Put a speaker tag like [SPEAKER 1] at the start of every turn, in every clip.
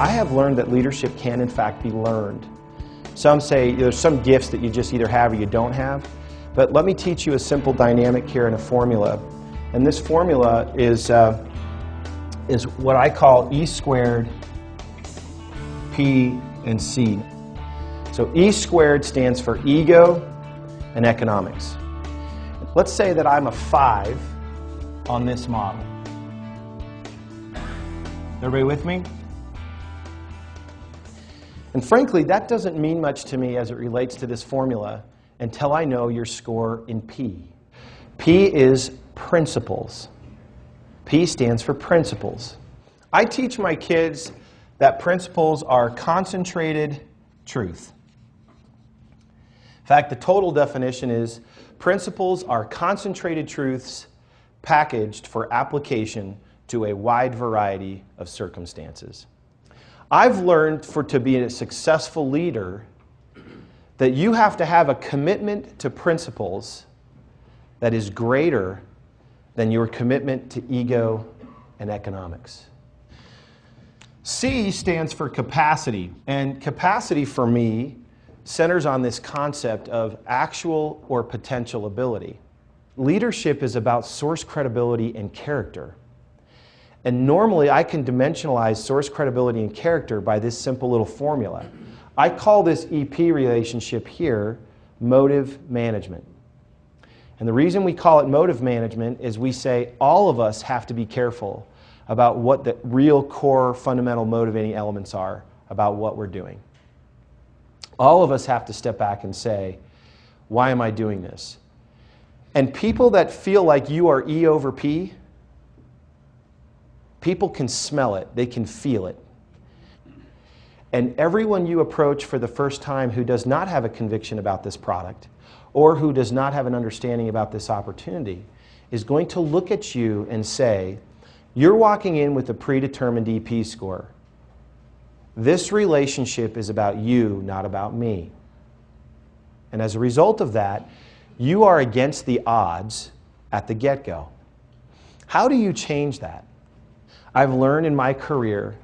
[SPEAKER 1] I have learned that leadership can in fact be learned. Some say there's some gifts that you just either have or you don't have. But let me teach you a simple dynamic here in a formula. And this formula is what I call E squared P and C. So E squared stands for ego and economics. Let's say that I'm a 5 on this model. Everybody with me? And frankly, that doesn't mean much to me as it relates to this formula until I know your score in P. P is principles. P stands for principles. I teach my kids that principles are concentrated truth. In fact, the total definition is principles are concentrated truths packaged for application to a wide variety of circumstances. I've learned to be a successful leader that you have to have a commitment to principles that is greater than your commitment to ego and economics. C stands for capacity, and capacity for me centers on this concept of actual or potential ability. Leadership is about source credibility and character. And normally I can dimensionalize source credibility and character by this simple little formula. I call this EP relationship here motive management. And the reason we call it motive management is we say all of us have to be careful about what the real core fundamental motivating elements are about what we're doing. All of us have to step back and say, why am I doing this? And people that feel like you are E over P, people can smell it, they can feel it. And everyone you approach for the first time who does not have a conviction about this product or who does not have an understanding about this opportunity is going to look at you and say, you're walking in with a predetermined EP score. This relationship is about you, not about me. And as a result of that, you are against the odds at the get-go. How do you change that? I've learned in my career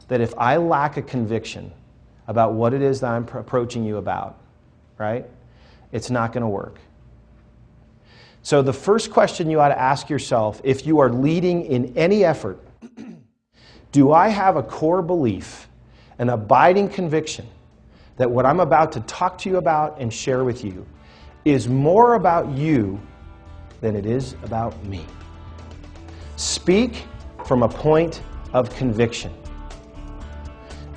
[SPEAKER 1] that if I lack a conviction about what it is that I'm approaching you about, right, it's not going to work. So the first question you ought to ask yourself, if you are leading in any effort, do I have a core belief, an abiding conviction that what I'm about to talk to you about and share with you is more about you than it is about me? Speak from a point of conviction.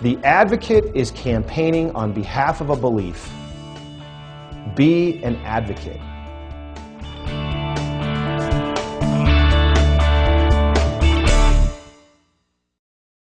[SPEAKER 1] The advocate is campaigning on behalf of a belief. Be an advocate.